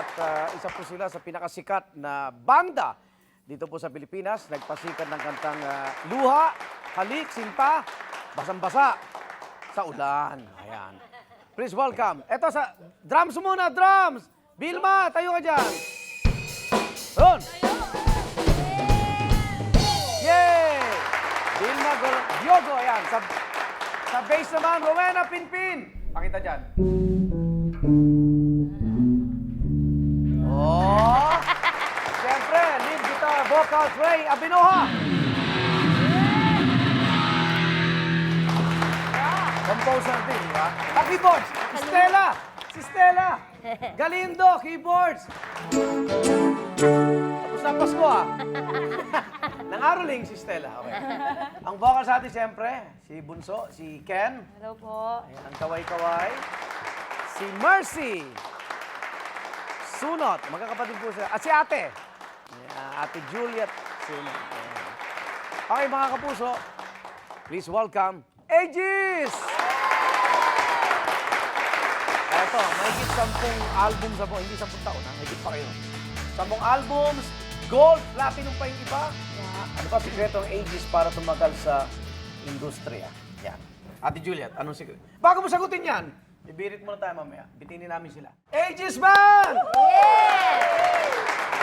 At isa po sila sa pinakasikat na banda dito po sa Pilipinas. Nagpasikat ng kantang Luha, Halik, Sinta, Basang-basa sa ulan. Ayan. Please welcome. Eto sa drums muna, drums! Vilma, tayo ka dyan. Ron! Yay! Vilma Diogo, ayan. Sa bass naman, Rowena Pinpin. Pakita dyan. Oh! Siyempre, lead guitar, vocals, Ray Abinoha. Composer din, di ba? Keyboards, Stella. Si Stella. Galindo, keyboards. Tapos na Pasko, ah. Nangaroling si Stella. Okay. Ang vocals natin, siyempre, si Bunso, si Ken. Hello po. Ayan, ang kaway-kaway. Si Mercy. Sunot. Magkakapatid po sila. At si Ate. Ayan, Ate Juliet Sunot. Ayan. Okay, mga kapuso. Please welcome, Aegis! Eto, mahigit 10 albums na po. Hindi 10 taon, ha? Mahigit pa kayo. 10 albums, gold, platinum pa yung iba. Ano ba sikreto ng Aegis para tumagal sa industriya? Yan. Ate Juliet, anong sikreto? Bago mo sagutin yan, ibirit muna tayo mamaya. Bitinin namin sila. Aegis Band!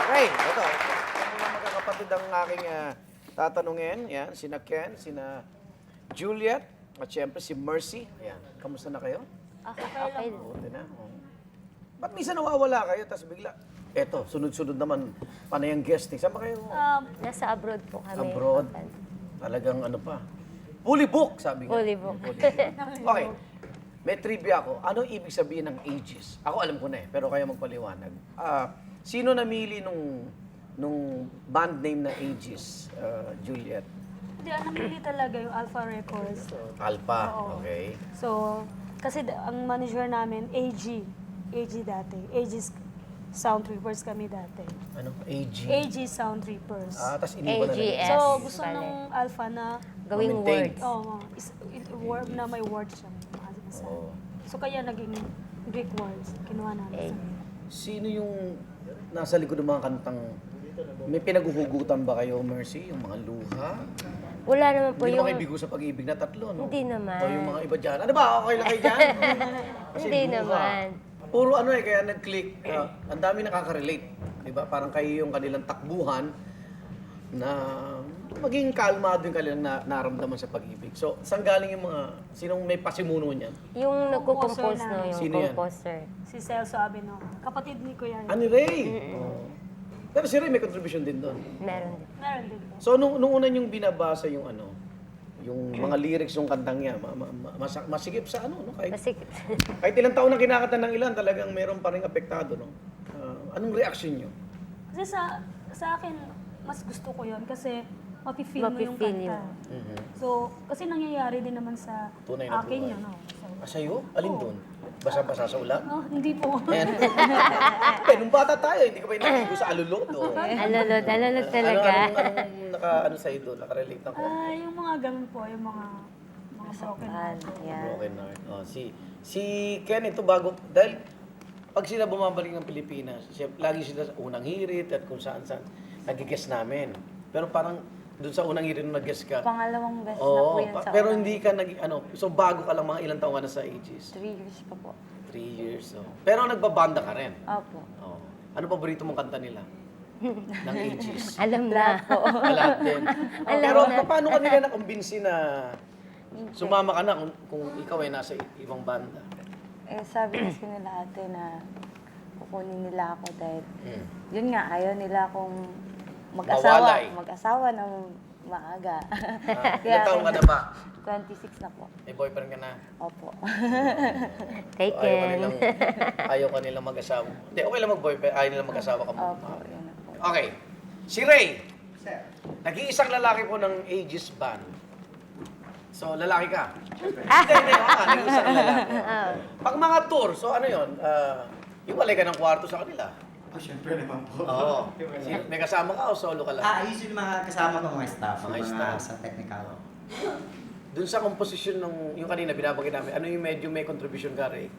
Okay, ito. Ito muna magkakapatid ang aking tatanungin. Yan, sina Ken, sina Juliet, at syempre si Mercy. Ayan, kamusta na kayo? Okay. Buti na. Oh. Ba't minsan nawawala kayo, tapos bigla, eto, sunod-sunod naman, panay ang guesting. Saan ba kayo? Nasa abroad po kami. Abroad. Talagang ano pa. Fully book, sabi nga. Fully book. Okay. May trivia ako. Ano ibig sabihin ng Aegis? Ako alam ko na eh, pero kayo magpaliwanag. Sino namili nung band name na Aegis, Juliet? Hindi, namili talaga yung Alpha Records. Alpha, Oo. okay. So, kasi ang manager namin, AG dati. AG Sound Trippers kami dati. Ano? AG? AG Sound Trippers. Tapos iniwan na rin. AGS. So, gusto Bale. ng Alpha na, Gawing Maintain. words. word na may word siya. Maasa. Oo. So, kaya naging Greek words. Kinuha namin. Sino yung nasa likod ng mga kantang, may pinaguhugutan ba kayo, Mercy? Yung mga luha? Wala naman po Hindi yung... naman kayo bigo sa pag-ibig na tatlo, no? Hindi naman. O yung mga iba dyan. Ano ba? Okay lang kayo dyan? Kasi Hindi luha. naman. Puro ano eh, kaya nag-click. Ang dami nakaka-relate. Diba? Parang kayo yung kanilang takbuhan na maging kalmado yung kanilang naramdaman sa pag-ibig. So, saan galing yung mga, sinong may pasimuno niyan? Yung nagko-compose Composer no, na. yung Sino yan? composer. Si Celso Abino. Kapatid ni Kuya. Ani Ray! Oh. Pero si Ray may contribution din doon. Meron din. Meron din po. So, nung una yung binabasa yung ano, yung mga lyrics ng kantang niya, masigip sa ano, no? Kahit ilang taon na kinakanta ng ilan, talagang meron pa rin apektado, no? Anong reaction niyo? Kasi sa akin, mas gusto ko yon kasi mapifeel mo yung Mapifeel kanta. So, kasi nangyayari din naman sa Tunay na akin buhay. yun. No? So, Sa'yo? Alin doon? Basa-basa sa ulan? hindi po. Ayan. Nung bata tayo, hindi ka ba naligo sa alulod? O? Alolod talaga. Anong ano sa'yo doon? Nakarelate ako? Yung mga ganun po, yung mga broken heart. Yeah. Broken heart. Oh, si Ken, ito bago, dahil pag sila bumabalik ng Pilipinas, lagi sila sa unang hirit at kung saan-saan, nag-guest namin. Pero parang doon sa unang hirit nung nag-guest ka, Pangalawang beses na oo, po yun sa pero unang- hindi ka so bago ka lang mga ilang taon ka na sa Aegis? 3 years pa po. 3 years. Oh. Pero nagbabanda ka rin. Opo. Oh. Ano paborito mong kanta nila? Ng Aegis? Alam na. Lahat din. Alam Pero na. paano ka nila nakumbinsi na sumama ka na kung ikaw ay nasa ibang banda? Sabi kasi nila ate na kukunin nila ako dahil Hmm. yun nga, ayaw nila akong Mawalay. mag-asawa ng maaga. Ilang taon ka na ba? 26 na po. May boyfriend ka na? Opo. Kay Ken. Ayaw ka nilang mag-asawa. Hindi, okay lang mag-boyfriend. Ayaw nilang mag-asawa ka mo. Opo, yun na po. Okay. Si Ray. Nag-iisang lalaki po ng Aegis Band. So, lalaki ka? Hindi. Nag-iisang lalaki. Pag mga tour, so ano yun? Iwalay ka ng kwarto sa kanila. Siyempre naman po. Oo. May kasama ka o solo ka lang? Usually mga kasama ko mga staff. Mga Mga staff. sa technical. Doon sa komposisyon ng yung kanina binabanggit namin, ano yung medyo may contribution ka, Ray?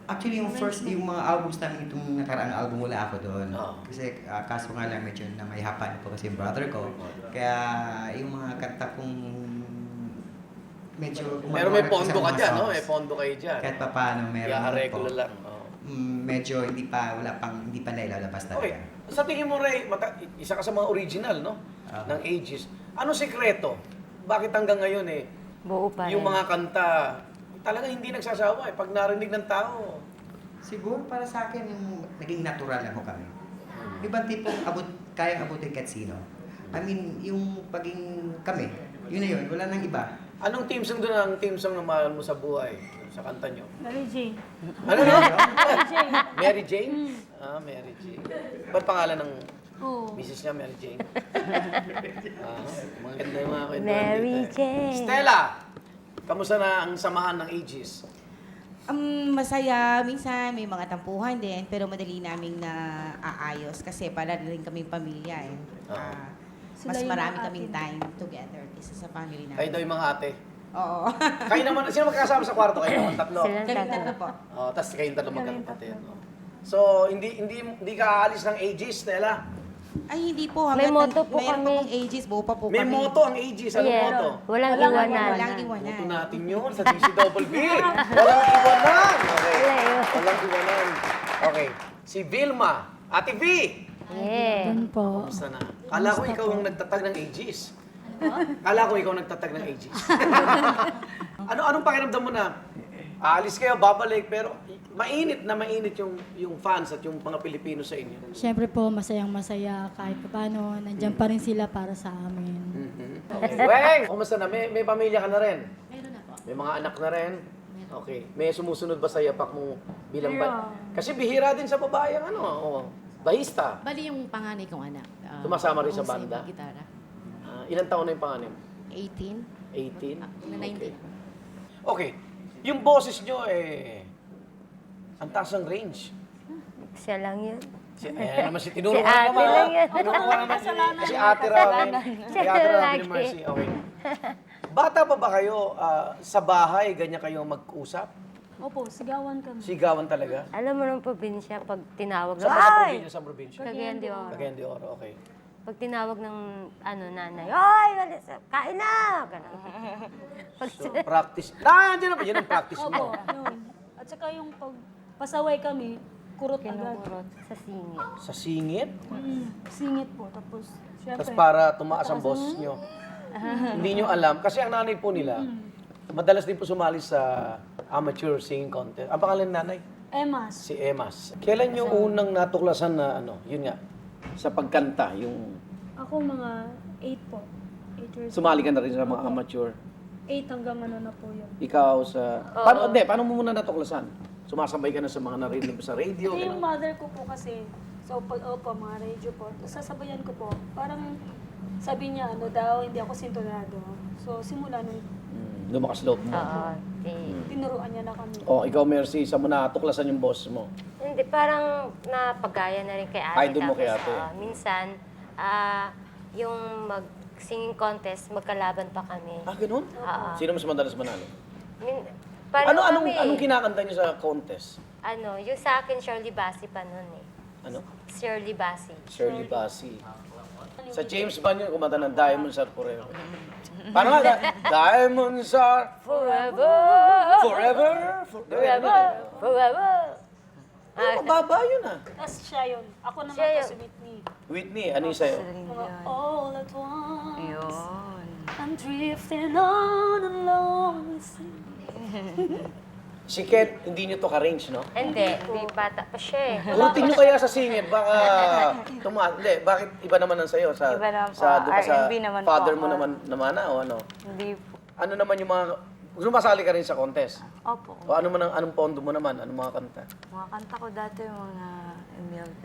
Actually, yung mga albums namin, itong nakaraang album, wala ako doon. Oo. Kasi kaso nga lang medyo na may hapan po kasi yung brother ko. Kaya yung mga kanta kong medyo... Pero may gumagawa pondo sa ka mga dyan, no? songs. May pondo kayo dyan. Kahit pa paano, meron I-arreglo po. lang. Oh. Medyo hindi pa nailalabas Okay. talaga. Sa tingin mo, Ray, isa ka sa mga original, no? Ng Aegis. Ano sekreto? Bakit hanggang ngayon Buo pa rin. yung mga kanta, talagang hindi nagsasawa Pag narinig ng tao. Siguro para sa akin, yung naging natural lang ho kami. Ibang tipong kayang abutin kahit sino. I mean, yung paging kami, yun na yun, wala nang iba. Anong team song doon ang team song na mahal mo sa buhay? Sa kanta nyo? Mary Jane. Ano no? Mary Jane. Mary Jane? Ah, Mary Jane. Ba't pangalan ng Oo. misis niya, Mary Jane? Mga ganda yung mga kwento Mary dito, Jane. Stella! Kamusta na ang samahan ng Aegis? Masaya, minsan may mga tampuhan din, pero madali naming naaayos kasi para rin kaming pamilya eh. Sila Mas yung marami mga kaming atin. time together kaysa sa family Kayo namin. daw yung mga ate. Oo. Kayo naman, sino magkakasama sa kwarto? Kayo naman, tatlo. Silang Kami tatlo. tatlo po. Oh, tapos kayong tatlo Kami magkakapatid. tatlo. So, hindi ka aalis ng Aegis, Stella? Ay, hindi po. May Hanggat motto po meron kami. pa pong ages, buo pa po May kami. motto ang Aegis. Anong Yeah. motto? Walang Walang iwanan. Walang iwanan. Motto natin yun sa DCWB. Walang iwanan. Okay. Wala yun. Walang iwanan. Okay. Si Vilma. Ate V. Yeah. po. Kamusta na? Kala ko ikaw ang nagtatag ng Aegis. Kala ko ikaw nagtatag ng Aegis. Anong pakiramdam mo na? Aalis kayo, babalik, pero mainit yung fans at yung mga Pilipino sa inyo. Siyempre po, masayang-masaya kahit paano. Nandiyan pa rin sila para sa amin. Okay. Weng! Kumusta na? May pamilya ka na rin? Meron na po. May mga anak na rin? Okay. May sumusunod ba sa yapak mo bilang Meron. Kasi bihira din sa babae ang bahista. Bali yung panganay kong anak. Tumasama rin sa oo, banda? gitara. Ilang taon na yung panganim? 18. 18? Na 19. Okay. Yung boses nyo ang taas ng range. Siya lang yun. Naman si tinuruan Si ate naman. lang yan. Tinuruan naman si ate Robin. Si Siya ate Robin lagi. ni Mercy. Okay. Bata pa ba kayo sa bahay, ganyan kayo mag-usap? Opo, sigawan kami. Sigawan talaga? Alam mo ng probinsya, pag tinawag Sa ng mga ay! probinsya, sa probinsya? Cagayan de Oro. Cagayan de Oro, okay. Pag tinawag ng nanay, oy, kain na! Ganun. Pag, So, practice. Nandiyan na ba? Yan ang practice Opo, mo. yun. At saka yung pag pasaway kami, kurot agad. kinukurot sa singit. Sa singit? Singit po. Tapos, syempre, Tapos para tumaas ang boses nyo. Hindi nyo alam. Kasi ang nanay po nila, madalas din po sumali sa amateur singing contest. Ang pangalan ng nanay? Emas. Si Emas. Kailan nyo unang natuklasan na yun nga, sa pagkanta, yung Ako mga 8 po. 8 years. sumali ka na rin sa mga amateur. 8 hanggang ano na po yun. Ikaw sa... Paano mo muna natuklasan? Sumasabay ka na sa mga narinig mo sa radio? Ito yung ganun? mother ko po kasi. So, pag opo, mga radio po. Tapos sasabayan ko po. Parang sabi niya, ano daw, hindi ako sintonado. So, simula nung Lumakas loob mo. Oo. tinuruan niya na kami. Ikaw, Mercy, sa mo natuklasan yung boss mo? Hindi, parang napagaya na rin kay ate. Idol mo kay Tapos, ate. minsan, yung mag-singing contest, magkalaban pa kami. Ganun? Oo. Sino mas madalas manalo? Pareho Anong kami. kinakanta niyo sa contest? Yung sa akin, Shirley Bassey pa nun eh. Ano? Shirley Bassey. Shirley Bassey. Sa James Bond yun, kumanta ng Diamonds Are Forever. Paano nga? Diamonds are Forever! forever. Forever! Forever! Mababa yun ah. Tapos siya yun. Ako naman Siya po yun. si Whitney. Whitney, ano yung sa'yo? Mga all at once. Yun. I'm drifting on a lonely sea. Si Ken, hindi niyo to ka-range, no? Hindi, may bata pa siya eh. Ulitin niyo kaya sa singit, baka Hindi, bakit iba naman ang sa'yo? Iba naman po. Doon ka sa R&B naman po father mo ako. naman o ano? Hindi po. Ano naman yung mga... Sumasali ka rin sa contest? Opo. O anong pondo mo naman? Anong mga kanta? Mga kanta ko dati, mga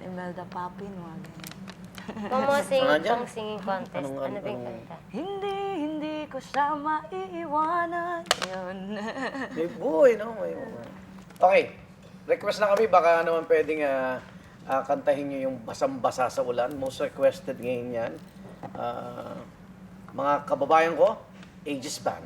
Imelda Papin, mga ganyan. Kung mga Mga dyan? singing contest, ano ba yung anong- kanta? Hindi ko siya maiiwanan. Yun. May buhay, no? Okay. Request na kami. Baka naman pwedeng kantahin nyo yung Basang-Basa sa Ulan. Most requested ngayon yan. Mga kababayan ko, Aegis Band.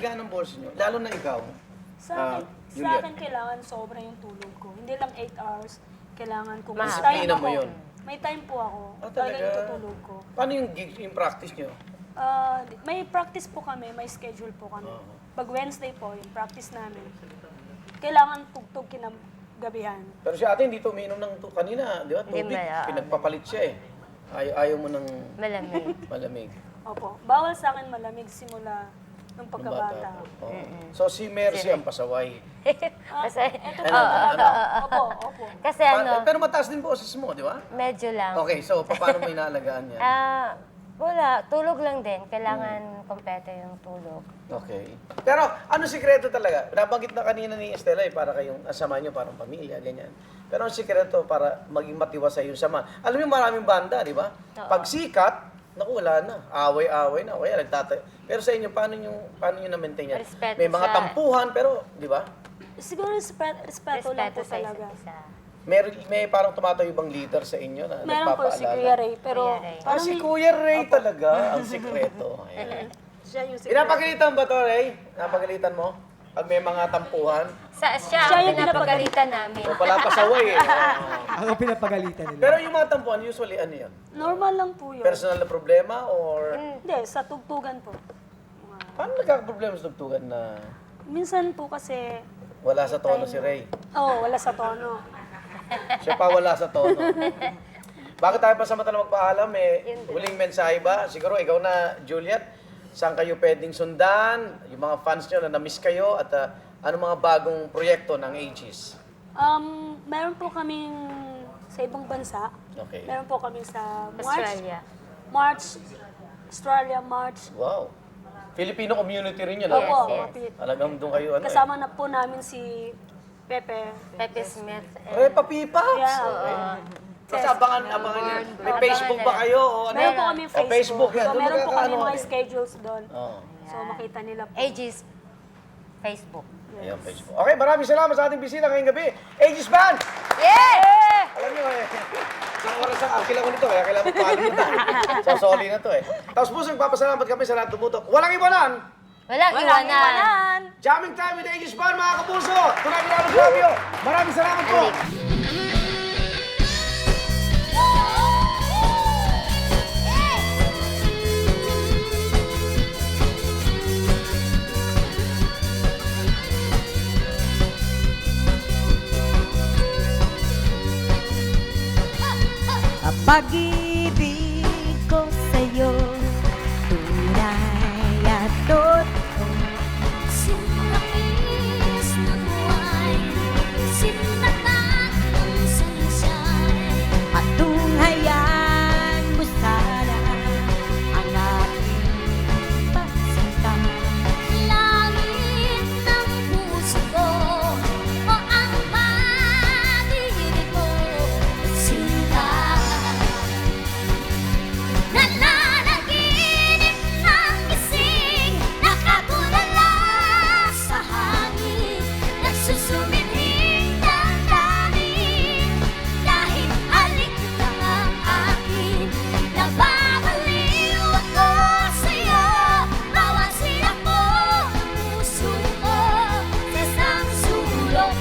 alagaan ng bolso nyo? Lalo na ikaw. Sa akin, sa Juliet. akin kailangan sobra yung tulog ko. Hindi lang 8 hours. Kailangan ko. Mahaba. Disiplina mo yun. May time po ako. Ah, Talaga talaga? yung tutulog ko. Paano yung gigs, yung practice nyo? May practice po kami, may schedule po kami. Pag Wednesday po, yung practice namin. Kailangan tugtog kinagabihan. Pero si ate hindi tuminom ng kanina, di ba? Hindi Tubig. maya- Pinagpapalit siya eh. Ayaw mo ng Malamig. malamig. Opo. Bawal sa akin malamig simula nung Ng pagkabata. bata. Oo. So si Mercy ang pasaway. Kasi, Ito Ano, ano? Opo, opo. kasi ano, Pero mataas din boses mo, di ba? medyo lang. Okay, so paano mo inaalagaan yan? Wala, tulog lang din. Kailangan kompleto yung tulog. Okay. Pero ano sikreto talaga? Nabanggit na kanina ni Estela eh, para kayong asama nyo, parang pamilya, ganyan. Pero ang sikreto para maging matiwasay yung sama. Alam mo maraming banda, di ba? Oo. Pag sikat, naku, wala na. Away-away na. Kaya nagtatay. Pero sa inyo, paano nyo na-maintain yan? Respeto May mga sa- tampuhan, pero, di ba? Siguro respeto lang po Respeto sa talaga. isa't isa. May parang tumatayo bang leader sa inyo na Meron po si Kuya Ray, pero Kuya Ray. Ah, si Kuya Ray talaga, ang sikreto. Ayan. siya yung secret. Pinapagalitan ba to, Ray? Napagalitan mo? Pag may mga tampuhan? Siya Siya ang yung pinapagalitan namin. O pala pasaway eh. Ako pinapagalitan nila. Pero yung mga tampuhan, usually ano yan? Normal lang po yun. Personal na problema or... Hindi, sa tugtugan po. Paano nagkakaproblema sa tugtugan na Minsan po kasi, wala sa tono si Ray? wala sa tono. Siya pa wala sa tono. Bakit tayo pa samantala magpaalam? Huling mensahe ba? Siguro ikaw na, Juliet, saan kayo pwedeng sundan? Yung mga fans nyo na na-miss kayo at ano mga bagong proyekto ng Aegis? Meron po kaming sa ibang bansa. Okay. Meron po kami sa Australia. March. Wow. Filipino community rin yun. Opo, yes. kapit. Talagang doon kayo ano Kasama na po namin si Pepe. Pepe Smith. Repa Pipa? Yeah. Tapos abangan nyo. May Facebook ba kayo? O ano? Meron po kami O Facebook yan. So, Doon meron po kami magkakaano. mga schedules doon. Oo. So, makita nila po. Aegis Facebook. Ayan, Facebook. Okay, maraming salamat sa ating bisita ngayong gabi. Aegis Band! Yeah! Alam nyo eh, isang oras ang akila ko nito, kaya kailangan magpalimutan. So, soli na to eh. Tapos po, nagpapasalamat kami sa lahat tumutok. Walang iwanan! Walang iwanan. Jamming time with Aegis Band, mga kapuso! Tunay Milano Flavio! Maraming salamat po! Ang pag-ibig ko sa'yo, tunay at totoo. Sinapis ng wine, sinatag ng sunshine. At tunghayan mo sana ang aking pagsinta. Langit ng puso ko, o ang pag-ibig ko, sinta. Nananaginip ng gising, nakatulala sa hangin, nagsusumilhing damdamin, kahit alik lang ang akin, nababaliw ako sa'yo, bawat silap mo, puso ko, sa isang sulok